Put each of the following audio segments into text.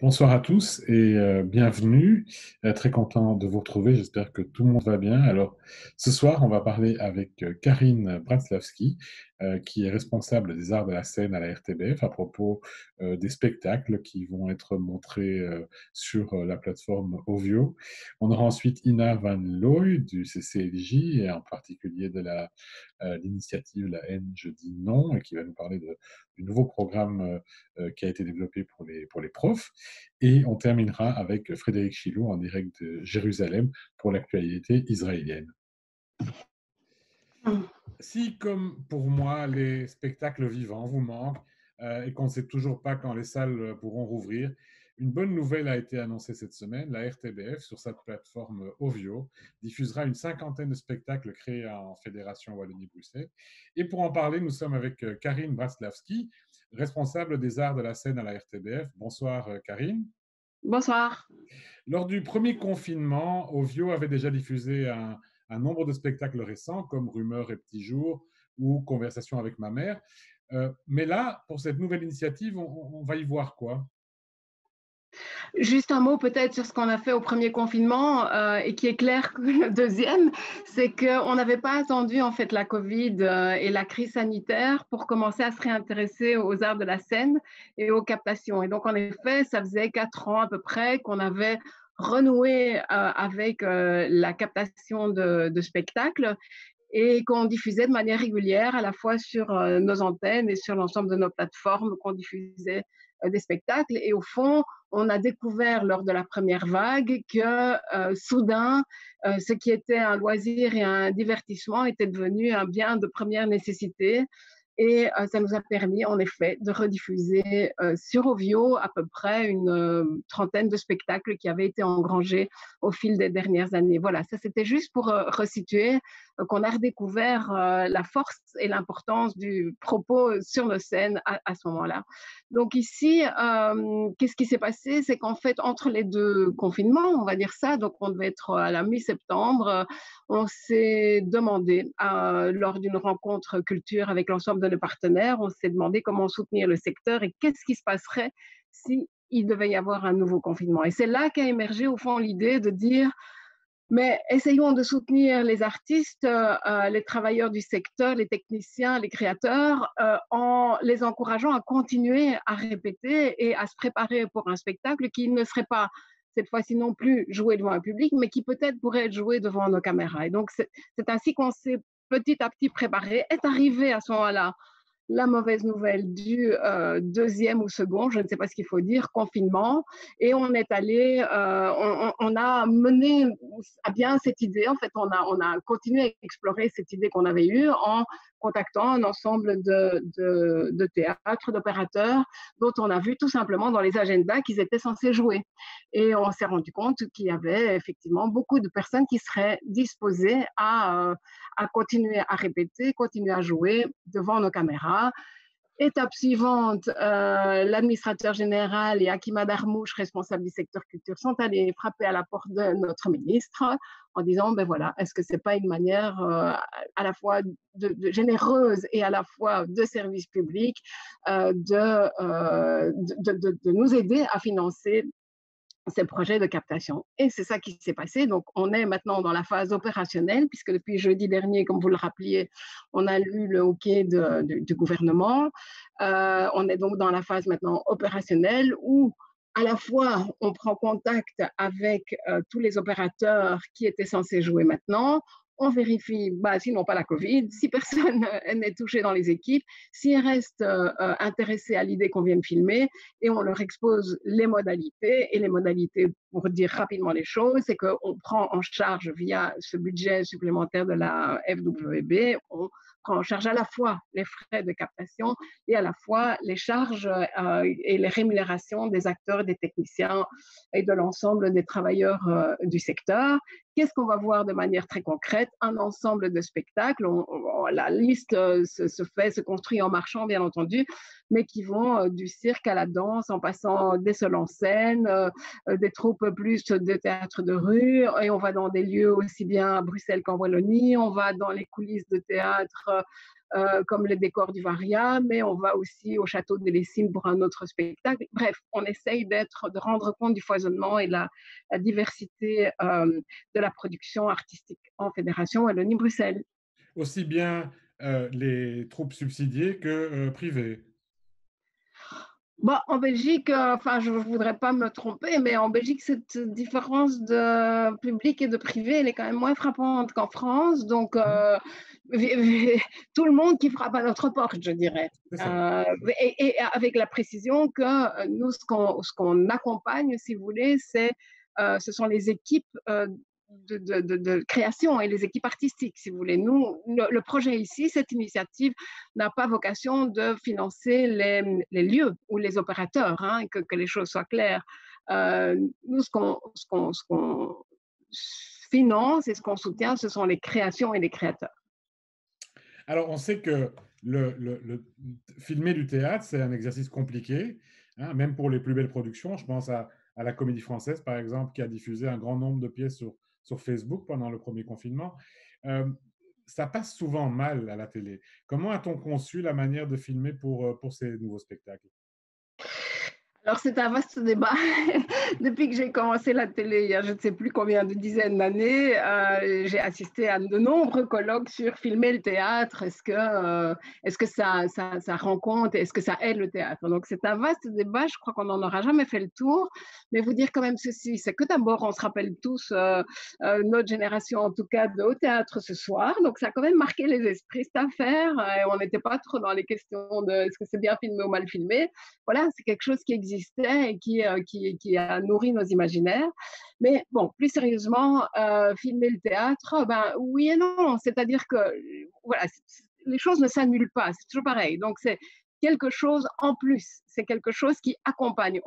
Bonsoir à tous et bienvenue. Très content de vous retrouver. J'espère que tout le monde va bien. Alors, ce soir, on va parler avec Karine Braslavski, qui est responsable des arts de la scène à la RTBF, à propos des spectacles qui vont être montrés sur la plateforme Ovio. On aura ensuite Ina Van Looy du CCLJ et en particulier de l'initiative La haine, je dis non, et qui va nous parler du nouveau programme qui a été développé pour les profs. Et on terminera avec Frédéric Chilou en direct de Jérusalem pour l'actualité israélienne. Si, comme pour moi, les spectacles vivants vous manquent et qu'on ne sait toujours pas quand les salles pourront rouvrir, une bonne nouvelle a été annoncée cette semaine. La RTBF, sur sa plateforme Ovio, diffusera une cinquantaine de spectacles créés en Fédération Wallonie-Bruxelles. Et pour en parler, nous sommes avec Karine Braslavski, responsable des arts de la scène à la RTBF. Bonsoir Karine. Bonsoir. Lors du premier confinement, Ovio avait déjà diffusé un nombre de spectacles récents comme Rumeurs et Petits Jours ou Conversation avec ma mère. Mais là, pour cette nouvelle initiative, on va y voir quoi? Juste un mot peut-être sur ce qu'on a fait au premier confinement et qui est clair que le deuxième, c'est qu'on n'avait pas attendu en fait la Covid et la crise sanitaire pour commencer à se réintéresser aux arts de la scène et aux captations. Et donc en effet, ça faisait 4 ans à peu près qu'on avait renoué avec la captation de spectacles et qu'on diffusait de manière régulière à la fois sur nos antennes et sur l'ensemble de nos plateformes qu'on diffusait des spectacles. Et au fond, on a découvert lors de la première vague que soudain, ce qui était un loisir et un divertissement était devenu un bien de première nécessité. Et ça nous a permis, en effet, de rediffuser sur Ovio à peu près une trentaine de spectacles qui avaient été engrangés au fil des dernières années. Voilà, ça c'était juste pour resituer qu'on a redécouvert la force et l'importance du propos sur nos scènes à ce moment-là. Donc ici, qu'est-ce qui s'est passé? C'est qu'en fait, entre les deux confinements, on va dire ça, donc on devait être à la mi-septembre, on s'est demandé, lors d'une rencontre culture avec l'ensemble de nos partenaires, on s'est demandé comment soutenir le secteur et qu'est-ce qui se passerait si il devait y avoir un nouveau confinement. Et c'est là qu'a émergé au fond l'idée de dire mais essayons de soutenir les artistes, les travailleurs du secteur, les techniciens, les créateurs, en les encourageant à continuer à répéter et à se préparer pour un spectacle qui ne serait pas cette fois-ci non plus joué devant un public, mais qui peut-être pourrait être joué devant nos caméras. Et donc, c'est ainsi qu'on s'est petit à petit préparé. Est arrivé à ce moment-là la mauvaise nouvelle du deuxième ou second, je ne sais pas ce qu'il faut dire, confinement. Et on est allé, on a mené à bien cette idée. En fait, on a continué à explorer cette idée qu'on avait eue en contactant un ensemble de théâtres, d'opérateurs, dont on a vu tout simplement dans les agendas qu'ils étaient censés jouer. Et on s'est rendu compte qu'il y avait effectivement beaucoup de personnes qui seraient disposées à continuer à répéter, continuer à jouer devant nos caméras. Étape suivante, l'administrateur général et Hakima Darmouche, responsable du secteur culture, sont allés frapper à la porte de notre ministre en disant, ben voilà, est-ce que c'est pas une manière à la fois généreuse et à la fois de service public de nous aider à financer ces projets de captation. Et c'est ça qui s'est passé. Donc, on est maintenant dans la phase opérationnelle, puisque depuis jeudi dernier, comme vous le rappeliez, on a eu le OK du gouvernement. On est donc dans la phase maintenant opérationnelle où à la fois, on prend contact avec tous les opérateurs qui étaient censés jouer maintenant. On vérifie s'ils n'ont pas la Covid, si personne n'est touché dans les équipes, s'ils restent intéressés à l'idée qu'on vient de filmer, et on leur expose les modalités. Et les modalités, pour dire rapidement les choses, c'est qu'on prend en charge via ce budget supplémentaire de la FWB, on prend en charge à la fois les frais de captation et à la fois les charges et les rémunérations des acteurs, des techniciens et de l'ensemble des travailleurs du secteur. Qu'est-ce qu'on va voir de manière très concrète? Un ensemble de spectacles. La liste se construit en marchant, bien entendu, mais qui vont du cirque à la danse, en passant des seuls en scène, des troupes plus de théâtre de rue, et on va dans des lieux aussi bien à Bruxelles qu'en Wallonie, on va dans les coulisses de théâtre comme les décors du Varia, mais on va aussi au château de Lessines pour un autre spectacle. Bref, on essaye de rendre compte du foisonnement et la diversité de la production artistique en fédération Wallonie-Bruxelles. Aussi bien les troupes subsidiées que privées. Bon, en Belgique, enfin, je ne voudrais pas me tromper, mais en Belgique, cette différence de public et de privé, elle est quand même moins frappante qu'en France. Donc, Mhm. tout le monde qui frappe à notre porte, je dirais. C'est ça. Euh, et avec la précision que nous, ce qu'on accompagne, si vous voulez, ce sont les équipes de création et les équipes artistiques, si vous voulez. Nous, le projet ici, cette initiative n'a pas vocation de financer les lieux ou les opérateurs, hein, que les choses soient claires. Nous, ce qu'on finance et ce qu'on soutient, ce sont les créations et les créateurs. Alors, on sait que filmer du théâtre, c'est un exercice compliqué, hein, même pour les plus belles productions. Je pense à la Comédie Française, par exemple, qui a diffusé un grand nombre de pièces sur Facebook pendant le premier confinement. Euh, Ça passe souvent mal à la télé. Comment a-t-on conçu la manière de filmer pour ces nouveaux spectacles? Alors, c'est un vaste débat. Depuis que j'ai commencé la télé, il y a je ne sais plus combien de dizaines d'années, j'ai assisté à de nombreux colloques sur filmer le théâtre. Est-ce que ça rend compte, est-ce que ça aide le théâtre? Donc, c'est un vaste débat. Je crois qu'on n'en aura jamais fait le tour. Mais vous dire quand même ceci, c'est que d'abord, on se rappelle tous, notre génération en tout cas, de au théâtre ce soir. Donc, ça a quand même marqué les esprits, cette affaire. Et on n'était pas trop dans les questions de est-ce que c'est bien filmé ou mal filmé. Voilà, c'est quelque chose qui existait et qui a nourri nos imaginaires. Mais bon, plus sérieusement, filmer le théâtre, ben oui et non. C'est-à-dire que voilà, les choses ne s'annulent pas, c'est toujours pareil. Donc c'est quelque chose en plus, c'est quelque chose qui accompagne.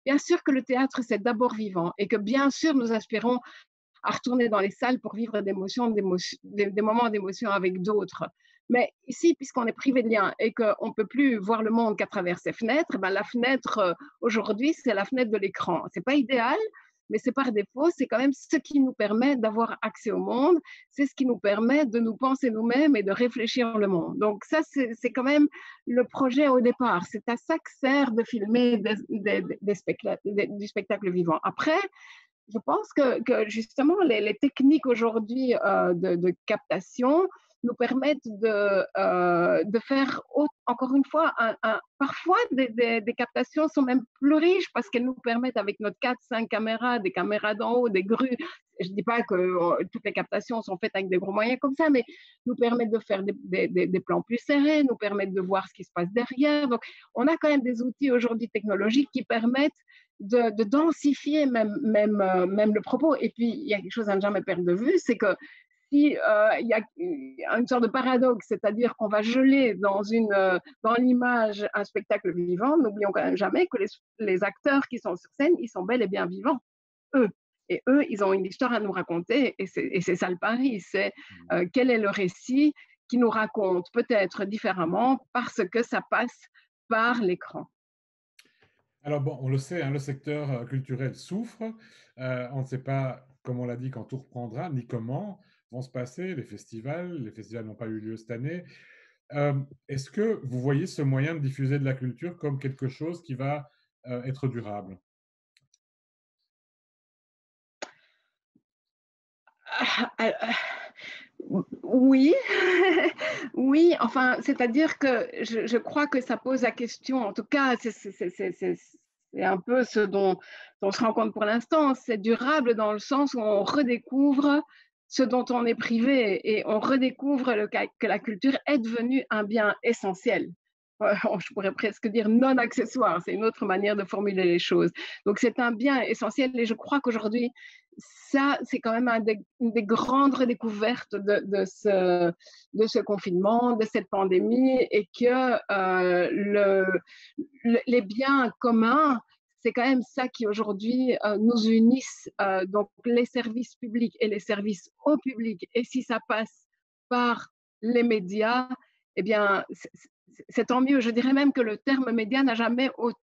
Bien sûr que le théâtre, c'est d'abord vivant et que bien sûr, nous aspirons à retourner dans les salles pour vivre des moments d'émotion avec d'autres. Mais ici, puisqu'on est privé de lien et qu'on ne peut plus voir le monde qu'à travers ses fenêtres, ben la fenêtre, aujourd'hui, c'est la fenêtre de l'écran. Ce n'est pas idéal, mais c'est par défaut, c'est quand même ce qui nous permet d'avoir accès au monde, c'est ce qui nous permet de nous penser nous-mêmes et de réfléchir le monde. Donc ça, c'est quand même le projet au départ. C'est à ça que sert de filmer du spectacle vivant. Après, je pense que justement, les techniques aujourd'hui de captation nous permettent de faire, encore une fois, parfois des captations sont même plus riches parce qu'elles nous permettent, avec notre 4-5 caméras, des caméras d'en haut, des grues, je ne dis pas que toutes les captations sont faites avec des gros moyens comme ça, mais nous permettent de faire des plans plus serrés, nous permettent de voir ce qui se passe derrière. Donc, on a quand même des outils aujourd'hui technologiques qui permettent de densifier même le propos. Et puis, il y a quelque chose à ne jamais perdre de vue, c'est que si il y a une sorte de paradoxe, c'est-à-dire qu'on va geler dans l'image un spectacle vivant, n'oublions quand même jamais que les acteurs qui sont sur scène, ils sont bel et bien vivants, eux. Et eux, ils ont une histoire à nous raconter, et c'est ça le pari, c'est quel est le récit qui nous raconte peut-être différemment parce que ça passe par l'écran. Alors bon, on le sait, hein, le secteur culturel souffre. On ne sait pas, comme on l'a dit, quand tout reprendra, ni comment vont se passer les festivals. Les festivals n'ont pas eu lieu cette année. Est-ce que vous voyez ce moyen de diffuser de la culture comme quelque chose qui va être durable? Oui, oui, enfin, c'est-à-dire que je crois que ça pose la question, en tout cas, c'est un peu ce dont on se rend compte pour l'instant, c'est durable dans le sens où on redécouvre ce dont on est privé et on redécouvre que la culture est devenue un bien essentiel. Je pourrais presque dire non accessoire, c'est une autre manière de formuler les choses. Donc c'est un bien essentiel et je crois qu'aujourd'hui, ça, c'est quand même une des grandes redécouvertes de ce confinement, de cette pandémie, et que les biens communs, c'est quand même ça qui aujourd'hui nous unissent, donc les services publics et les services au public. Et si ça passe par les médias, eh bien, c'est tant mieux. Je dirais même que le terme média n'a jamais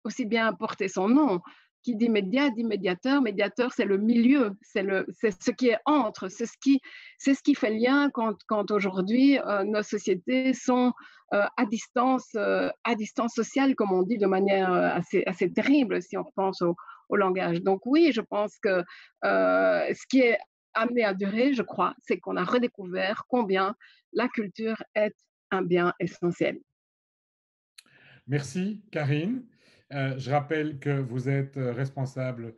aussi bien porté son nom. qui dit média dit médiateur. Médiateur, c'est le milieu, c'est ce qui est entre, c'est ce qui fait le lien quand aujourd'hui nos sociétés sont à distance sociale, comme on dit de manière assez terrible si on repense au langage. Donc oui, je pense que ce qui est amené à durer, je crois, c'est qu'on a redécouvert combien la culture est un bien essentiel. Merci, Karine. Je rappelle que vous êtes responsable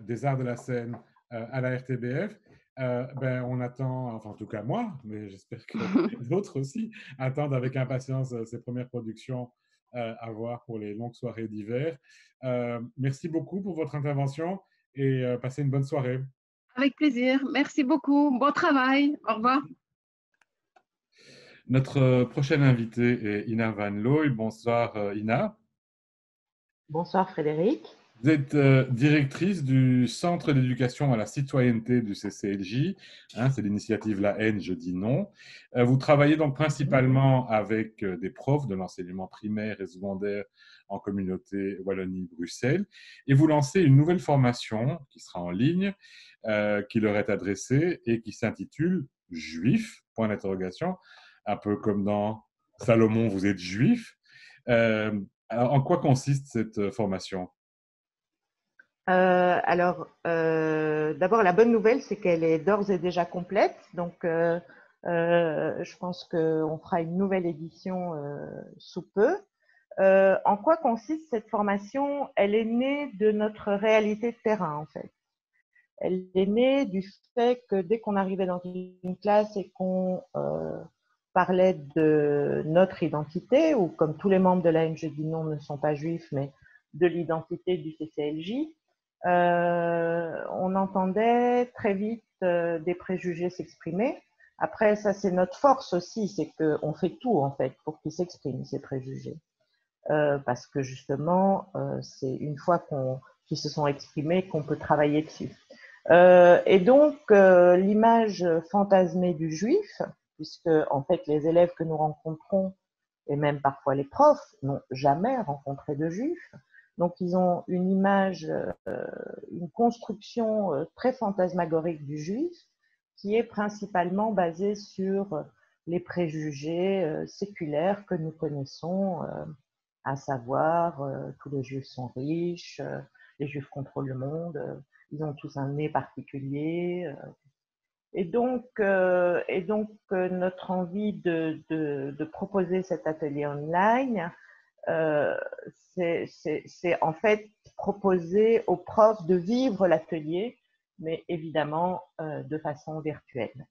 des arts de la scène à la RTBF. Ben, on attend, enfin en tout cas moi, mais j'espère que d'autres aussi, attendent avec impatience ces premières productions à voir pour les longues soirées d'hiver. Merci beaucoup pour votre intervention et passez une bonne soirée. Avec plaisir. Merci beaucoup. Bon travail. Au revoir. Notre prochaine invitée est Ina Van Looy. Bonsoir Ina. Bonsoir Frédéric. Vous êtes directrice du Centre d'éducation à la citoyenneté du CCLJ, hein, c'est l'initiative La haine, je dis non. Vous travaillez donc principalement avec des profs de l'enseignement primaire et secondaire en communauté Wallonie-Bruxelles et vous lancez une nouvelle formation qui sera en ligne, qui leur est adressée et qui s'intitule Juif, point d'interrogation, un peu comme dans Salomon, vous êtes juif. Alors, en quoi consiste cette formation ? D'abord, la bonne nouvelle, c'est qu'elle est d'ores et déjà complète. Donc, je pense qu'on fera une nouvelle édition sous peu. En quoi consiste cette formation? Elle est née de notre réalité de terrain, en fait. Elle est née du fait que dès qu'on arrivait dans une classe et qu'on parlait de notre identité, ou comme tous les membres de la haine, je dis non, ne sont pas juifs, mais de l'identité du CCLJ, on entendait très vite des préjugés s'exprimer. Après, ça c'est notre force aussi, c'est qu'on fait tout en fait pour qu'ils s'expriment, ces préjugés. Parce que justement, c'est une fois qu'ils se sont exprimés qu'on peut travailler dessus. Et donc, l'image fantasmée du juif, puisque en fait les élèves que nous rencontrons, et même parfois les profs, n'ont jamais rencontré de juifs. Donc, ils ont une image, une construction très fantasmagorique du juif, qui est principalement basée sur les préjugés séculaires que nous connaissons, à savoir tous les juifs sont riches, les juifs contrôlent le monde, ils ont tous un nez particulier. Et donc notre envie de proposer cet atelier online, c'est en fait proposer aux profs de vivre l'atelier, mais évidemment de façon virtuelle.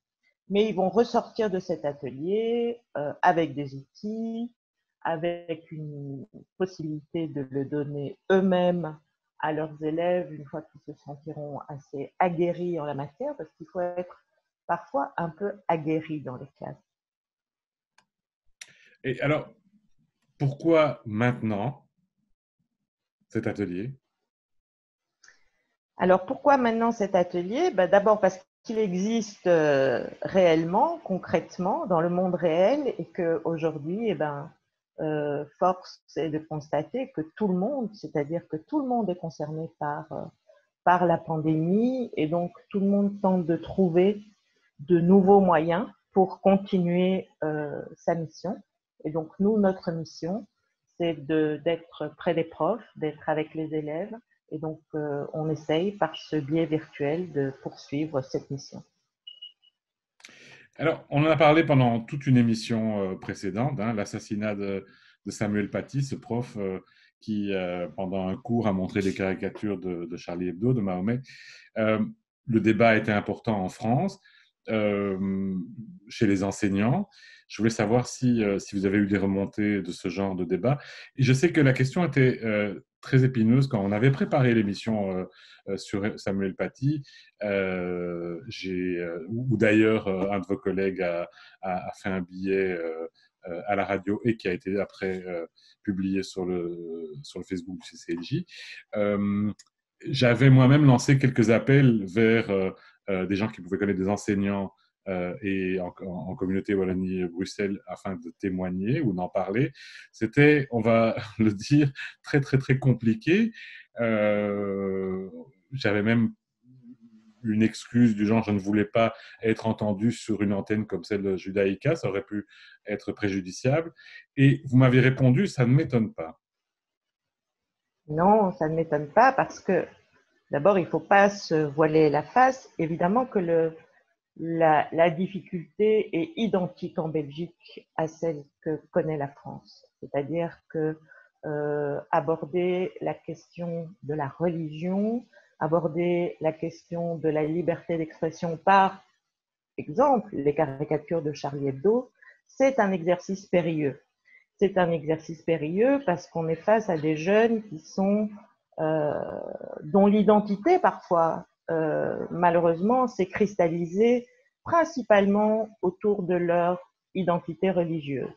Mais ils vont ressortir de cet atelier avec des outils, avec une possibilité de le donner eux-mêmes à leurs élèves une fois qu'ils se sentiront assez aguerris en la matière, parce qu'il faut être parfois un peu aguerri dans les classes. Et alors, pourquoi maintenant cet atelier? Alors, pourquoi maintenant cet atelier? D'abord parce qu'il existe réellement, concrètement, dans le monde réel, et qu'aujourd'hui, force est de constater que tout le monde, c'est-à-dire que tout le monde est concerné par la pandémie, et donc tout le monde tente de trouver de nouveaux moyens pour continuer sa mission. Et donc nous, notre mission, c'est d'être près des profs, d'être avec les élèves, et donc on essaye par ce biais virtuel de poursuivre cette mission. Alors, on en a parlé pendant toute une émission précédente, hein, l'assassinat de Samuel Paty, ce prof qui, pendant un cours, a montré des caricatures de Charlie Hebdo, de Mahomet. Le débat a été important en France, chez les enseignants. Je voulais savoir si vous avez eu des remontées de ce genre de débat. Et je sais que la question était très épineuse quand on avait préparé l'émission sur Samuel Paty, ou d'ailleurs un de vos collègues a fait un billet à la radio et qui a été après publié sur le Facebook du CCLJ. J'avais moi-même lancé quelques appels vers des gens qui pouvaient connaître des enseignants et en communauté Wallonie-Bruxelles afin de témoigner ou d'en parler. C'était, on va le dire, très, très, très compliqué. J'avais même une excuse du genre je ne voulais pas être entendu sur une antenne comme celle de Judaïka, ça aurait pu être préjudiciable. Et vous m'avez répondu, ça ne m'étonne pas. Non, ça ne m'étonne pas parce que d'abord, il ne faut pas se voiler la face. Évidemment que la difficulté est identique en Belgique à celle que connaît la France. C'est-à-dire que aborder la question de la religion, aborder la question de la liberté d'expression par exemple, les caricatures de Charlie Hebdo, c'est un exercice périlleux. C'est un exercice périlleux parce qu'on est face à des jeunes qui sont, dont l'identité parfois, malheureusement, s'est cristallisée principalement autour de leur identité religieuse.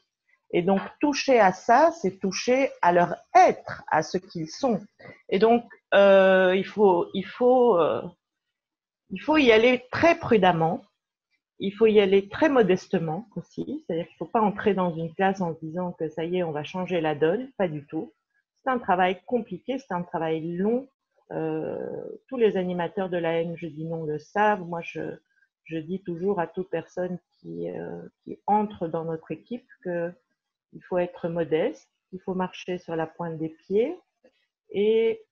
Et donc, toucher à ça, c'est toucher à leur être, à ce qu'ils sont. Et donc, il faut y aller très prudemment. Il faut y aller très modestement aussi, c'est-à-dire qu'il ne faut pas entrer dans une classe en se disant que ça y est, on va changer la donne, pas du tout. C'est un travail compliqué, c'est un travail long. Tous les animateurs de la haine, je dis non, le savent. Moi, je dis toujours à toute personne qui entre dans notre équipe qu'il faut être modeste, qu'il faut marcher sur la pointe des pieds et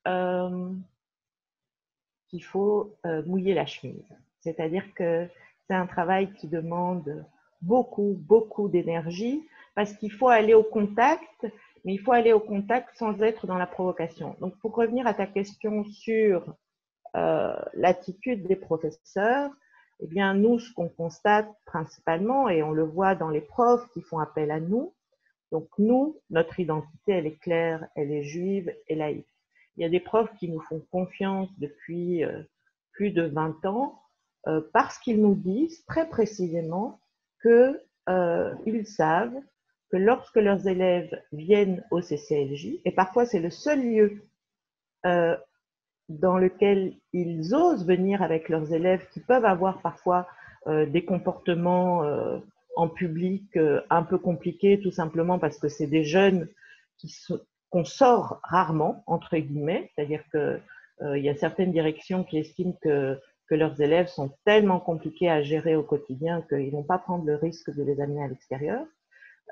qu'il faut mouiller la chemise. C'est-à-dire que c'est un travail qui demande beaucoup, beaucoup d'énergie parce qu'il faut aller au contact, mais il faut aller au contact sans être dans la provocation. Donc, pour revenir à ta question sur l'attitude des professeurs, eh bien, nous, ce qu'on constate principalement, et on le voit dans les profs qui font appel à nous, donc nous, notre identité, elle est claire, elle est juive et laïque. Il y a des profs qui nous font confiance depuis plus de 20 ans parce qu'ils nous disent très précisément qu'ils savent que lorsque leurs élèves viennent au CCLJ, et parfois c'est le seul lieu dans lequel ils osent venir avec leurs élèves qui peuvent avoir parfois des comportements en public un peu compliqués, tout simplement parce que c'est des jeunes qu'on sort rarement, entre guillemets, c'est-à-dire que il y a certaines directions qui estiment que leurs élèves sont tellement compliqués à gérer au quotidien qu'ils ne vont pas prendre le risque de les amener à l'extérieur.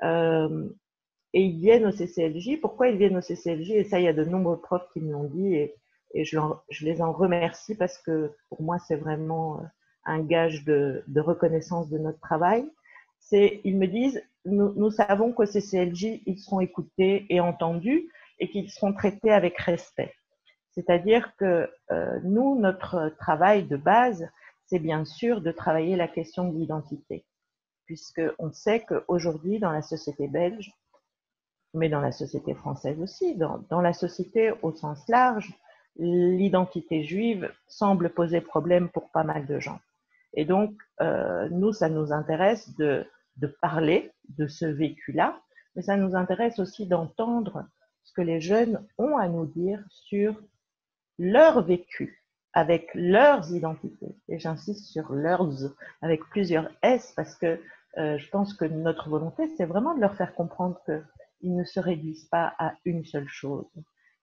Et ils viennent au CCLJ. Pourquoi ils viennent au CCLJ? Et ça, il y a de nombreux profs qui me l'ont dit et je les en remercie parce que pour moi, c'est vraiment un gage de reconnaissance de notre travail. Ils me disent, nous savons qu'au CCLJ, ils seront écoutés et entendus et qu'ils seront traités avec respect. C'est-à-dire que nous, notre travail de base, c'est bien sûr de travailler la question de l'identité, puisqu'on sait qu'aujourd'hui, dans la société belge, mais dans la société française aussi, dans la société au sens large, l'identité juive semble poser problème pour pas mal de gens. Et donc, nous, ça nous intéresse de parler de ce vécu-là, mais ça nous intéresse aussi d'entendre ce que les jeunes ont à nous dire sur leur vécu, avec leurs identités. Et j'insiste sur leurs, avec plusieurs S, parce que je pense que notre volonté, c'est vraiment de leur faire comprendre qu'ils ne se réduisent pas à une seule chose.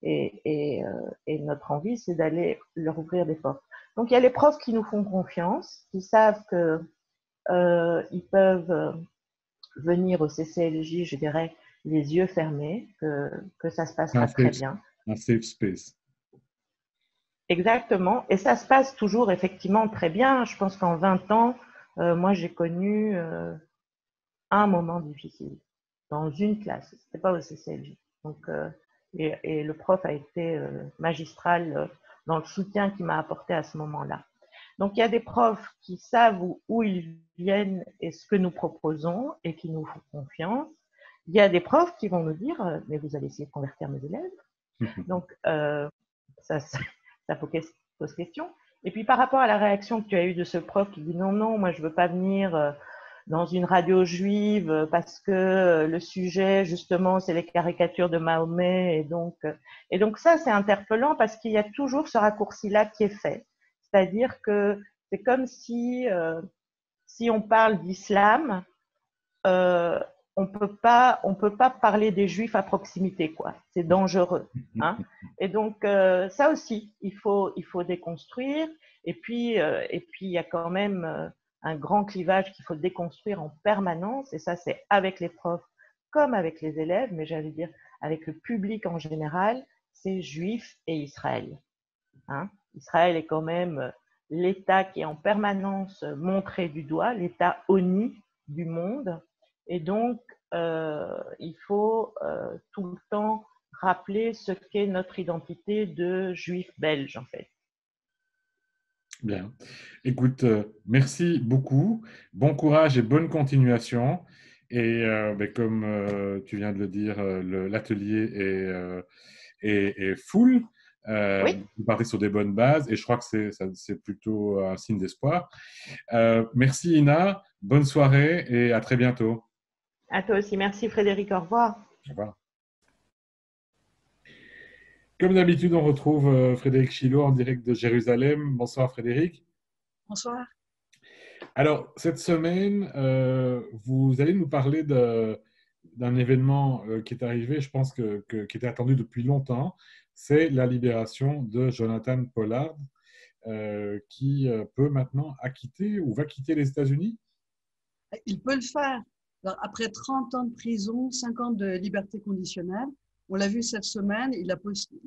Et notre envie, c'est d'aller leur ouvrir des portes. Donc, il y a les profs qui nous font confiance, qui savent qu'ils peuvent venir au CCLJ, je dirais, les yeux fermés, que ça se passera très bien. Un safe space. Exactement. Et ça se passe toujours effectivement très bien. Je pense qu'en 20 ans, moi, j'ai connu un moment difficile dans une classe. C'était pas au CCLJ. Donc, et le prof a été magistral dans le soutien qu'il m'a apporté à ce moment-là. Donc, il y a des profs qui savent où ils viennent et ce que nous proposons et qui nous font confiance. Il y a des profs qui vont nous dire mais vous allez essayer de convertir mes élèves. Donc, ça pose question. Et puis, par rapport à la réaction que tu as eue de ce prof qui dit non, moi, je ne veux pas venir dans une radio juive parce que le sujet, justement, c'est les caricatures de Mahomet. Et donc ça, c'est interpellant parce qu'il y a toujours ce raccourci-là qui est fait. C'est-à-dire que c'est comme si on parle d'islam, on peut pas parler des Juifs à proximité, quoi. C'est dangereux, hein. Et donc ça aussi, il faut déconstruire. Et puis il y a quand même un grand clivage qu'il faut déconstruire en permanence. Et ça, c'est avec les profs comme avec les élèves, mais j'allais dire avec le public en général. C'est Juifs et Israël, hein. Israël est quand même l'État qui est en permanence montré du doigt, l'État honni du monde. Et donc, il faut tout le temps rappeler ce qu'est notre identité de juif belge, en fait. Bien. Écoute, merci beaucoup. Bon courage et bonne continuation. Et comme tu viens de le dire, l'atelier est full. Oui, Vous partez sur des bonnes bases et je crois que c'est plutôt un signe d'espoir. Merci Ina, bonne soirée et à très bientôt. à toi aussi. Merci Frédéric, au revoir. Au revoir. Comme d'habitude, on retrouve Frédéric Chilot en direct de Jérusalem. Bonsoir Frédéric. Bonsoir. Alors, cette semaine, vous allez nous parler d'un événement qui est arrivé, je pense qui était attendu depuis longtemps. C'est la libération de Jonathan Pollard, qui peut maintenant acquitter ou va quitter les États-Unis. Il peut le faire. Alors, après 30 ans de prison, 5 ans de liberté conditionnelle, on l'a vu cette semaine,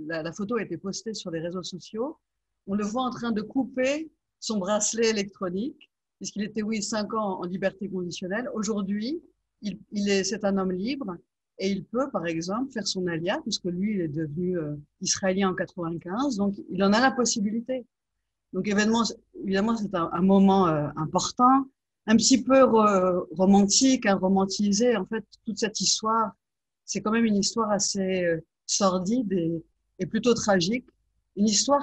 la photo a été postée sur les réseaux sociaux. On le voit en train de couper son bracelet électronique, puisqu'il était, oui, 5 ans en liberté conditionnelle. Aujourd'hui, c'est un homme libre et il peut, par exemple, faire son alia, puisque lui, il est devenu israélien en 95, donc il en a la possibilité. Donc, évidemment, c'est un moment important, un petit peu romantique, romantisé. En fait, toute cette histoire, c'est quand même une histoire assez sordide et plutôt tragique. Une histoire,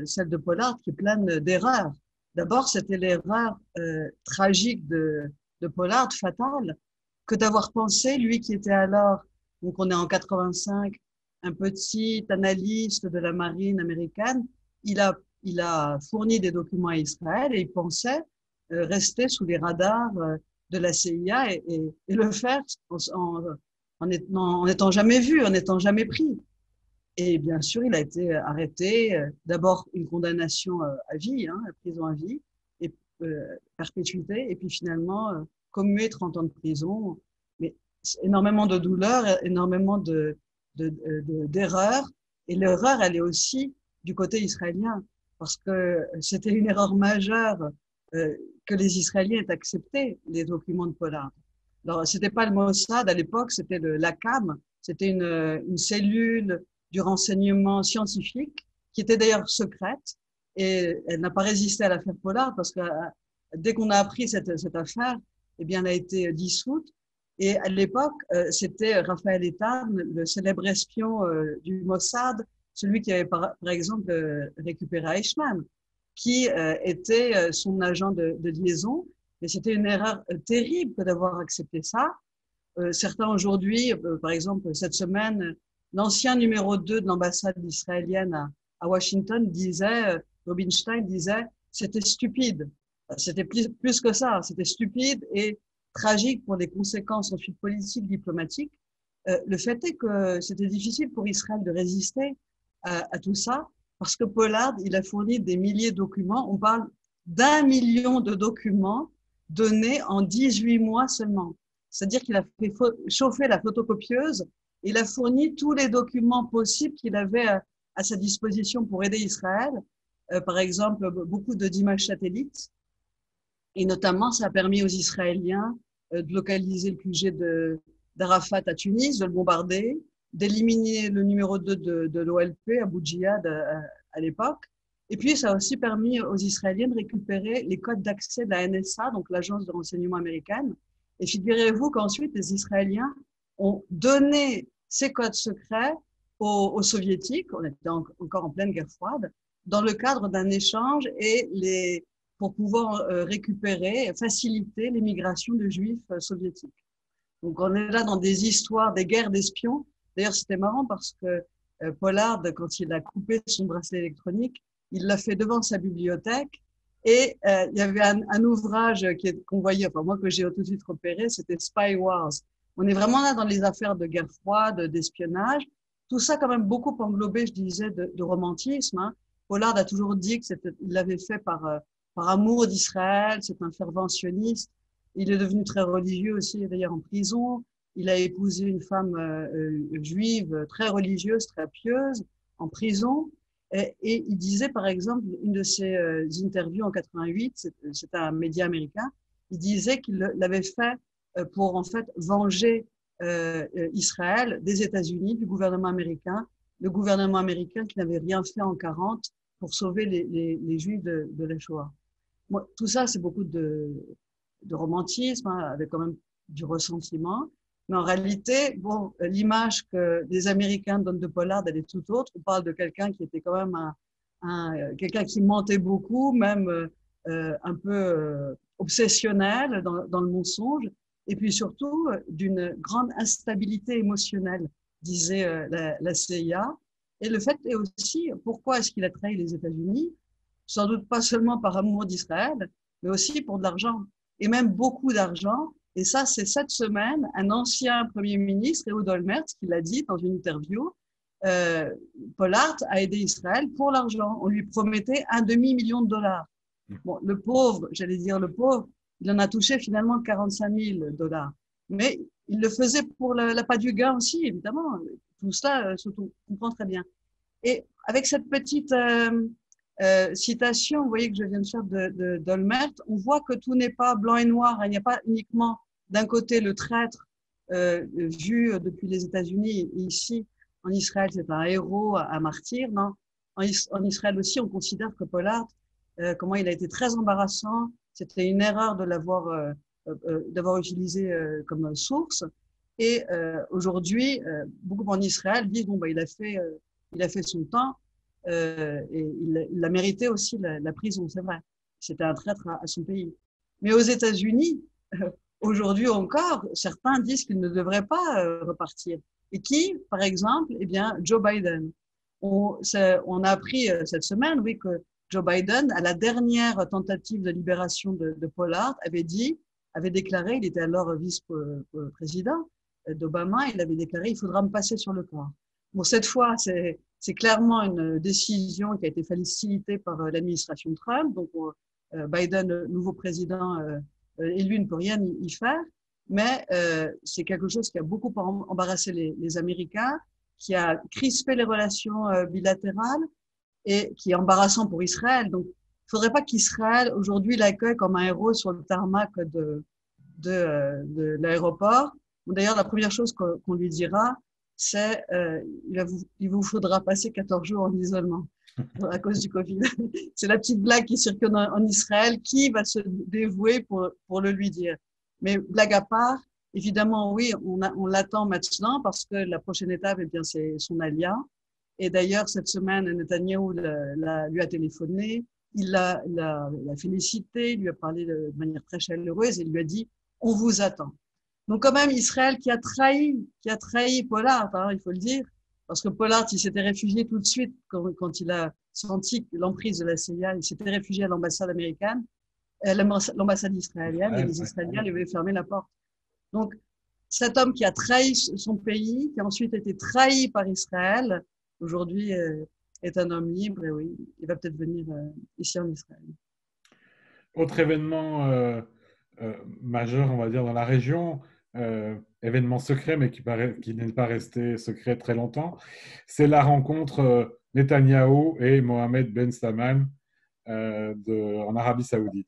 celle de Pollard, qui est pleine d'erreurs. D'abord, c'était l'erreur tragique de Pollard, fatale, que d'avoir pensé, lui qui était alors, donc on est en 85, un petit analyste de la marine américaine, il a fourni des documents à Israël et il pensait rester sous les radars de la CIA et le faire en n'étant jamais vu, en n'étant jamais pris. Et bien sûr, il a été arrêté. D'abord, une condamnation à vie, hein, à prison à vie, et perpétuité. Et puis finalement, commué 30 ans de prison. Mais énormément de douleur, énormément d'erreurs. Et l'erreur, elle est aussi du côté israélien. Parce que c'était une erreur majeure que les Israéliens aient accepté les documents de Pollard. Alors, c'était pas le Mossad à l'époque, c'était l'ACAM. C'était une cellule du renseignement scientifique, qui était d'ailleurs secrète, et elle n'a pas résisté à l'affaire Pollard, parce que dès qu'on a appris cette affaire, eh bien, elle a été dissoute. Et à l'époque, c'était Raphaël Eitan, le célèbre espion du Mossad, celui qui avait, par exemple, récupéré Eichmann, qui était son agent de liaison. Et c'était une erreur terrible que d'avoir accepté ça. Certains aujourd'hui, par exemple, cette semaine, l'ancien numéro 2 de l'ambassade israélienne à Washington disait, Rubinstein disait, c'était stupide. C'était plus que ça, c'était stupide et tragique pour les conséquences ensuite politiques, diplomatiques. Le fait est que c'était difficile pour Israël de résister à tout ça, parce que Pollard, il a fourni des milliers de documents. On parle d'1 million de documents donnés en 18 mois seulement. C'est-à-dire qu'il a fait chauffer la photocopieuse. Il a fourni tous les documents possibles qu'il avait à sa disposition pour aider Israël. Par exemple, beaucoup d'images satellites. Et notamment, ça a permis aux Israéliens de localiser le QG d'Arafat à Tunis, de le bombarder, d'éliminer le numéro 2 de l'OLP à Boudjihad à l'époque. Et puis, ça a aussi permis aux Israéliens de récupérer les codes d'accès de la NSA, donc l'agence de renseignement américaine. Et figurez-vous qu'ensuite, les Israéliens ont donné ces codes secrets aux Soviétiques, on était encore en pleine guerre froide, dans le cadre d'un échange pour pouvoir récupérer, faciliter l'émigration de Juifs soviétiques. Donc, on est là dans des histoires, des guerres d'espions. D'ailleurs, c'était marrant parce que Pollard, quand il a coupé son bracelet électronique, il l'a fait devant sa bibliothèque et il y avait un ouvrage qu'on voyait, enfin moi que j'ai tout de suite repéré, c'était Spy Wars. On est vraiment là dans les affaires de guerre froide, d'espionnage. Tout ça quand même beaucoup englobé, je disais, de romantisme. Hein. Pollard a toujours dit que il l'avait fait par amour d'Israël. C'est un fervent sioniste. Il est devenu très religieux aussi, d'ailleurs en prison. Il a épousé une femme juive très religieuse, très pieuse, en prison. Et il disait, par exemple, une de ses interviews en 88, c'était un média américain, il disait qu'il l'avait fait pour en fait venger Israël des États-Unis, du gouvernement américain, le gouvernement américain qui n'avait rien fait en 40 pour sauver les Juifs de la Shoah. Moi, tout ça, c'est beaucoup de romantisme, hein, avec quand même du ressentiment. Mais en réalité, bon, l'image que les Américains donnent de Pollard, elle est tout autre. On parle de quelqu'un qui était quand même quelqu'un qui mentait beaucoup, même un peu obsessionnel dans le mensonge, et puis surtout d'une grande instabilité émotionnelle, disait la CIA. Et le fait est aussi, pourquoi est-ce qu'il a trahi les États-Unis? Sans doute pas seulement par amour d'Israël, mais aussi pour de l'argent, et même beaucoup d'argent. Et ça, c'est cette semaine, un ancien Premier ministre, Ehud Olmert, qui l'a dit dans une interview, Pollard a aidé Israël pour l'argent. On lui promettait $500 000. Bon, le pauvre, j'allais dire le pauvre, il en a touché finalement $45 000. Mais il le faisait pour l'appât du gain aussi, évidemment. Tout cela, on comprend très bien. Et avec cette petite citation, vous voyez que je viens de faire d'Olmert, on voit que tout n'est pas blanc et noir. Il n'y a pas uniquement d'un côté le traître vu depuis les États-Unis, et ici en Israël c'est un héros, un martyr. Non, en Israël aussi on considère que Pollard, comment il a été très embarrassant. C'était une erreur de d'avoir utilisé comme source. Et aujourd'hui, beaucoup en Israël disent bon bah il a fait son temps. Et il a mérité aussi la prison, c'est vrai. C'était un traître à son pays. Mais aux États-Unis, aujourd'hui encore, certains disent qu'il ne devrait pas repartir. Et qui, par exemple, eh bien, Joe Biden. On a appris cette semaine, oui, que Joe Biden, à la dernière tentative de libération de Pollard, avait déclaré, il était alors vice-président d'Obama, il avait déclaré, il faudra me passer sur le corps. Bon, cette fois, c'est clairement une décision qui a été facilitée par l'administration Trump. Donc, Biden, le nouveau président élu, ne peut rien y faire. Mais c'est quelque chose qui a beaucoup embarrassé les Américains, qui a crispé les relations bilatérales et qui est embarrassant pour Israël. Donc, il ne faudrait pas qu'Israël, aujourd'hui, l'accueille comme un héros sur le tarmac de l'aéroport. D'ailleurs, la première chose qu'on lui dira, c'est il vous faudra passer 14 jours en isolement à cause du Covid. C'est la petite blague qui circule en Israël. Qui va se dévouer pour le lui dire? Mais blague à part, évidemment, oui, on l'attend maintenant parce que la prochaine étape, eh bien, c'est son alia. Et d'ailleurs, cette semaine, Netanyahou lui a téléphoné, il l'a félicité, il lui a parlé de manière très chaleureuse et lui a dit « on vous attend ». Donc quand même, Israël qui a trahi Pollard, hein, il faut le dire, parce que Pollard, il s'était réfugié tout de suite quand il a senti l'emprise de la CIA, il s'était réfugié à l'ambassade américaine, l'ambassade israélienne, et les Israéliens lui avaient fermé la porte. Donc cet homme qui a trahi son pays, qui a ensuite été trahi par Israël, aujourd'hui est un homme libre et oui, il va peut-être venir ici en Israël. Autre événement majeur, on va dire, dans la région, événement secret, mais qui n'est pas resté secret très longtemps, c'est la rencontre Netanyahou et Mohamed Ben Salman en Arabie Saoudite.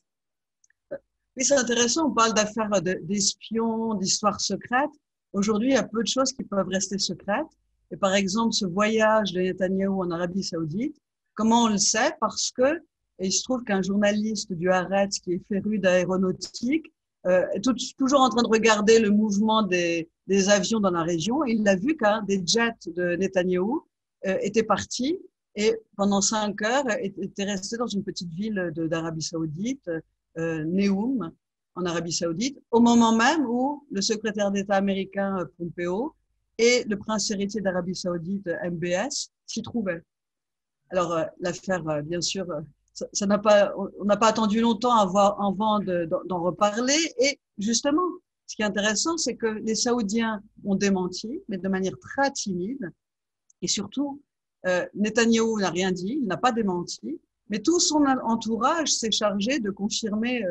Oui, c'est intéressant, on parle d'affaires d'espions, d'histoires secrètes. Aujourd'hui, il y a peu de choses qui peuvent rester secrètes. Et par exemple, ce voyage de Netanyahou en Arabie Saoudite, comment on le sait? Parce que il se trouve qu'un journaliste du Haaretz qui est féru d'aéronautique est toujours en train de regarder le mouvement des avions dans la région. Et il a vu qu'un des jets de Netanyahou était parti et pendant 5 heures était resté dans une petite ville d'Arabie Saoudite, Nehoum, en Arabie Saoudite, au moment même où le secrétaire d'État américain Pompeo et le prince héritier d'Arabie Saoudite, MBS, s'y trouvaient. Alors, l'affaire, bien sûr, on n'a pas attendu longtemps avant d'en reparler. Et justement, Ce qui est intéressant, c'est que les Saoudiens ont démenti, mais de manière très timide. Et surtout, Netanyahou n'a rien dit, il n'a pas démenti, mais tout son entourage s'est chargé de confirmer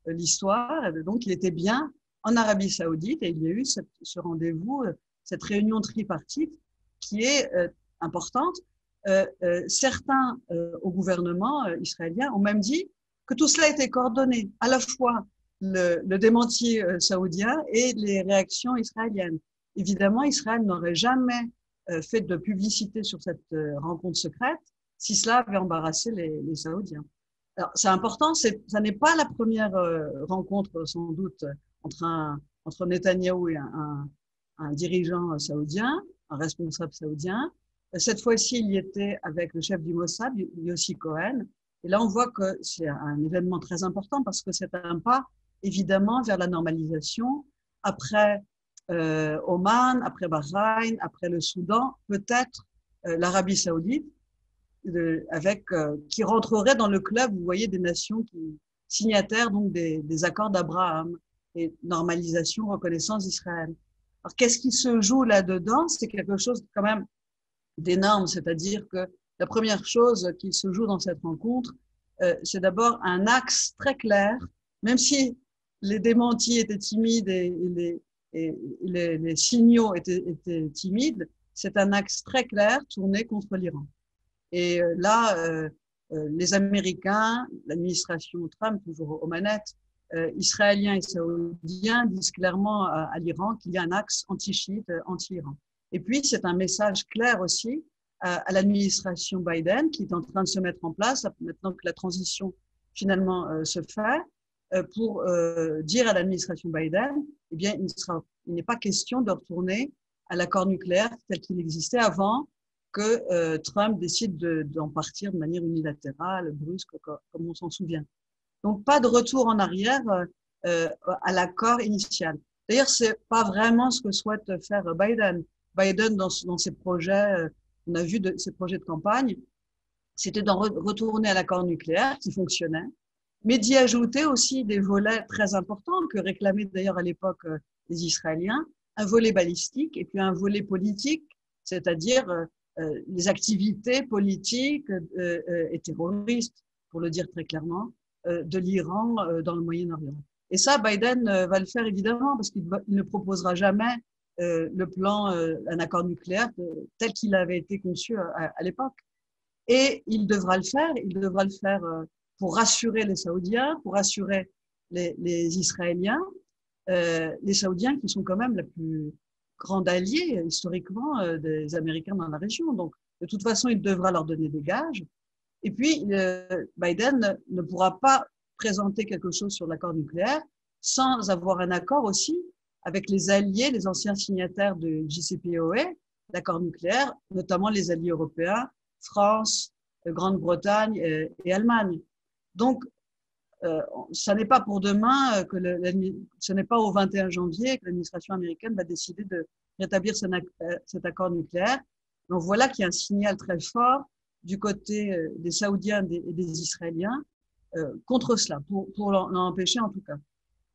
l'histoire. Donc, il était bien en Arabie Saoudite et il y a eu ce rendez-vous, cette réunion tripartite qui est importante. Certains au gouvernement israélien ont même dit que tout cela était coordonné, à la fois le démenti saoudien et les réactions israéliennes. Évidemment, Israël n'aurait jamais fait de publicité sur cette rencontre secrète si cela avait embarrassé les Saoudiens. Alors, c'est important, ça n'est pas la première rencontre, sans doute, entre Netanyahou et un dirigeant saoudien, un responsable saoudien. Cette fois-ci, il y était avec le chef du Mossad, Yossi Cohen. Et là, on voit que c'est un événement très important parce que c'est un pas, évidemment, vers la normalisation. Après Oman, après Bahreïn, après le Soudan, peut-être l'Arabie Saoudite, qui rentrerait dans le club, vous voyez, des nations signataires donc des accords d'Abraham et normalisation, reconnaissance d'Israël. Alors, qu'est-ce qui se joue là-dedans? C'est quelque chose quand même d'énorme, c'est-à-dire que la première chose qui se joue dans cette rencontre, c'est d'abord un axe très clair, même si les démentis étaient timides et les signaux étaient timides, c'est un axe très clair tourné contre l'Iran. Et là, les Américains, l'administration Trump, toujours aux manettes, Israéliens et Saoudiens disent clairement à l'Iran qu'il y a un axe anti-chiite, anti-Iran. Et puis, c'est un message clair aussi à l'administration Biden qui est en train de se mettre en place, maintenant que la transition finalement se fait, pour dire à l'administration Biden, eh bien, il n'est pas question de retourner à l'accord nucléaire tel qu'il existait avant que Trump décide d'en partir de manière unilatérale, brusque, comme on s'en souvient. Donc, pas de retour en arrière à l'accord initial. D'ailleurs, c'est pas vraiment ce que souhaite faire Biden. Biden, dans ses projets, on a vu ses projets de campagne, c'était d'en retourner à l'accord nucléaire qui fonctionnait, mais d'y ajouter aussi des volets très importants que réclamaient d'ailleurs à l'époque les Israéliens, un volet balistique et puis un volet politique, c'est-à-dire les activités politiques et terroristes, pour le dire très clairement, de l'Iran dans le Moyen-Orient. Et ça, Biden va le faire évidemment parce qu'il ne proposera jamais le plan, un accord nucléaire tel qu'il avait été conçu à l'époque. Et il devra le faire pour rassurer les Saoudiens, pour rassurer les Israéliens, les Saoudiens qui sont quand même la plus grande alliée historiquement des Américains dans la région. Donc, de toute façon, il devra leur donner des gages. Et puis, Biden ne pourra pas présenter quelque chose sur l'accord nucléaire sans avoir un accord aussi avec les alliés, les anciens signataires de JCPOA, l'accord nucléaire, notamment les alliés européens, France, Grande-Bretagne et Allemagne. Donc, ça n'est pas pour demain ce n'est pas au 21 janvier que l'administration américaine va décider de rétablir cet accord nucléaire. Donc voilà qu'il y a un signal très fort du côté des Saoudiens et des Israéliens contre cela, pour l'en empêcher en tout cas.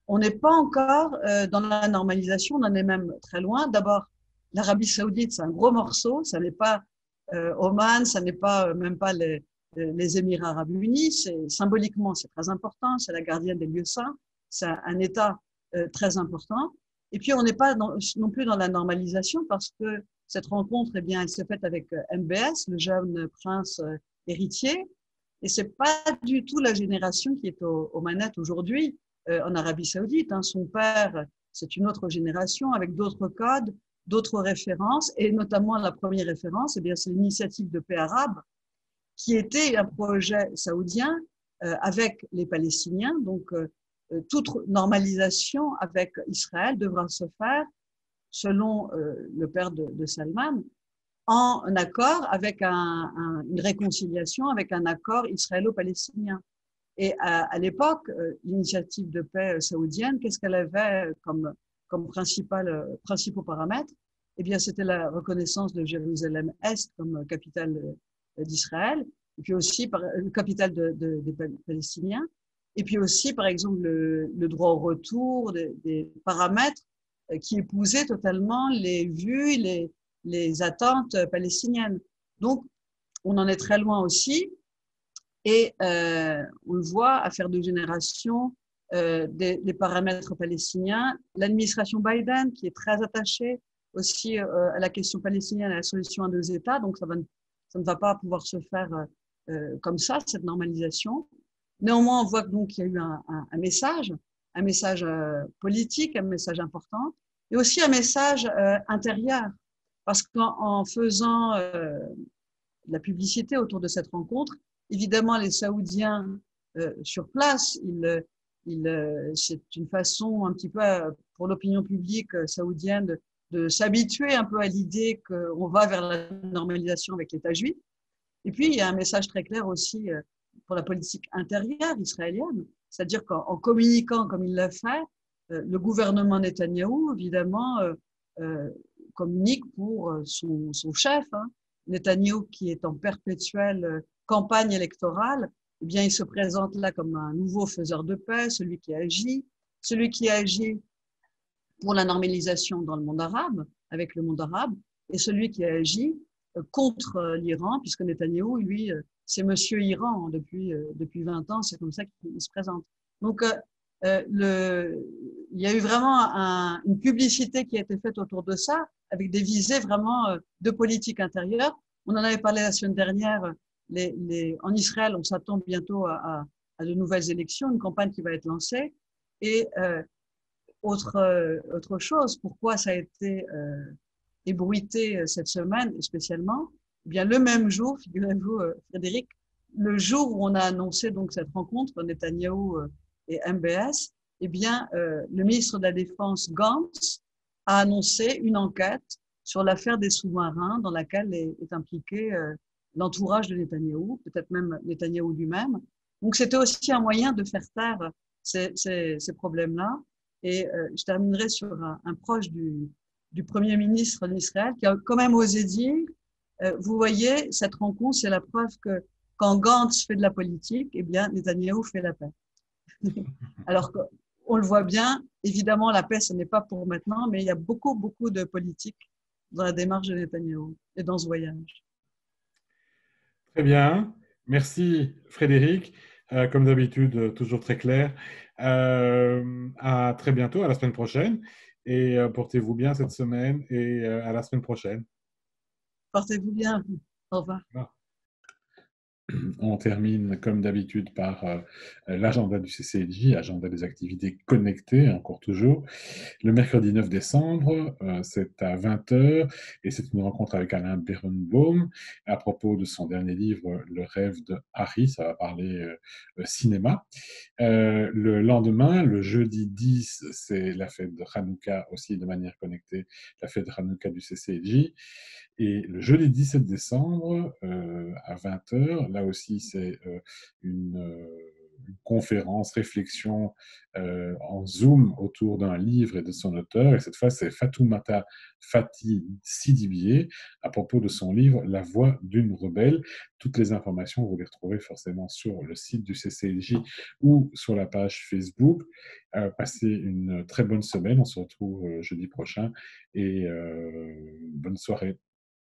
On n'est pas encore dans la normalisation, on en est même très loin. D'abord, l'Arabie Saoudite, c'est un gros morceau, ça n'est pas Oman, ça n'est pas même pas les Émirats Arabes Unis. Symboliquement, c'est très important, c'est la gardienne des lieux saints, c'est un État très important. Et puis, on n'est pas non plus dans la normalisation parce que cette rencontre, eh bien, elle s'est faite avec MBS, le jeune prince héritier, et c'est pas du tout la génération qui est aux manettes aujourd'hui en Arabie Saoudite. Hein. Son père, c'est une autre génération avec d'autres codes, d'autres références, et notamment la première référence, eh bien, c'est l'initiative de paix arabe, qui était un projet saoudien avec les Palestiniens. Donc, toute normalisation avec Israël devra se faire, selon le père de Salman, en accord avec une réconciliation, avec un accord israélo-palestinien. Et l'époque, l'initiative de paix saoudienne, qu'est-ce qu'elle avait comme principaux paramètres? Eh bien, c'était la reconnaissance de Jérusalem-Est comme capitale d'Israël, et puis aussi capitale des Palestiniens, Et puis aussi, par exemple, le droit au retour, des paramètres qui épousaient totalement les vues, les attentes palestiniennes. Donc, on en est très loin aussi. Et on le voit, affaire de génération, des paramètres palestiniens. L'administration Biden, qui est très attachée aussi à la question palestinienne, à la solution à deux États, donc ça ne va pas pouvoir se faire comme ça, cette normalisation. Néanmoins, on voit donc qu'il y a eu un message politique, un message important, et aussi un message intérieur, parce qu'en faisant la publicité autour de cette rencontre, évidemment, les Saoudiens sur place, c'est une façon un petit peu pour l'opinion publique saoudienne de s'habituer un peu à l'idée qu'on va vers la normalisation avec l'État juif. Et puis, il y a un message très clair aussi pour la politique intérieure israélienne, c'est-à-dire qu'en communiquant comme il l'a fait, le gouvernement Netanyahou, évidemment, communique pour son chef, hein, Netanyahou, qui est en perpétuelle campagne électorale. Eh bien, il se présente là comme un nouveau faiseur de paix, celui qui agit pour la normalisation dans le monde arabe, avec le monde arabe, et celui qui agit contre l'Iran, puisque Netanyahou, lui, c'est Monsieur Iran depuis 20 ans, c'est comme ça qu'il se présente. Donc, il y a eu vraiment une publicité qui a été faite autour de ça, avec des visées vraiment de politique intérieure. On en avait parlé la semaine dernière. En Israël, on s'attend bientôt à de nouvelles élections, une campagne qui va être lancée. Et autre chose, pourquoi ça a été ébruité cette semaine spécialement, eh bien le même jour, figurez-vous, Frédéric, le jour où on a annoncé donc cette rencontre Netanyahou et MBS, eh bien le ministre de la Défense Gantz a annoncé une enquête sur l'affaire des sous-marins dans laquelle est impliqué l'entourage de Netanyahou, peut-être même Netanyahou lui-même. Donc c'était aussi un moyen de faire taire ces problèmes-là. Et je terminerai sur un proche du Premier ministre d'Israël qui a quand même osé dire, vous voyez, cette rencontre, c'est la preuve que quand Gantz fait de la politique, eh bien, Netanyahou fait la paix. Alors qu'on le voit bien, évidemment, la paix, ce n'est pas pour maintenant, mais il y a beaucoup, beaucoup de politique dans la démarche de Netanyahou et dans ce voyage. Très bien. Merci, Frédéric. Comme d'habitude, toujours très clair. À très bientôt, à la semaine prochaine. Et portez-vous bien cette semaine et à la semaine prochaine. Portez-vous bien. Au revoir. On termine comme d'habitude par l'agenda du CCLJ, agenda des activités connectées, encore toujours. Le mercredi 9 décembre, c'est à 20h et c'est une rencontre avec Alain Berenbaum à propos de son dernier livre, Le rêve de Harry. Ça va parler cinéma. Le lendemain, le jeudi 10, c'est la fête de Hanouka aussi de manière connectée, la fête de Hanouka du CCLJ. Et le jeudi 17 décembre, à 20h, là aussi, c'est une conférence, réflexion en Zoom autour d'un livre et de son auteur. Et cette fois, c'est Fatoumata Fati Sidibié à propos de son livre La voix d'une rebelle. Toutes les informations, vous les retrouvez forcément sur le site du CCLJ ou sur la page Facebook. Passez une très bonne semaine. On se retrouve jeudi prochain et bonne soirée.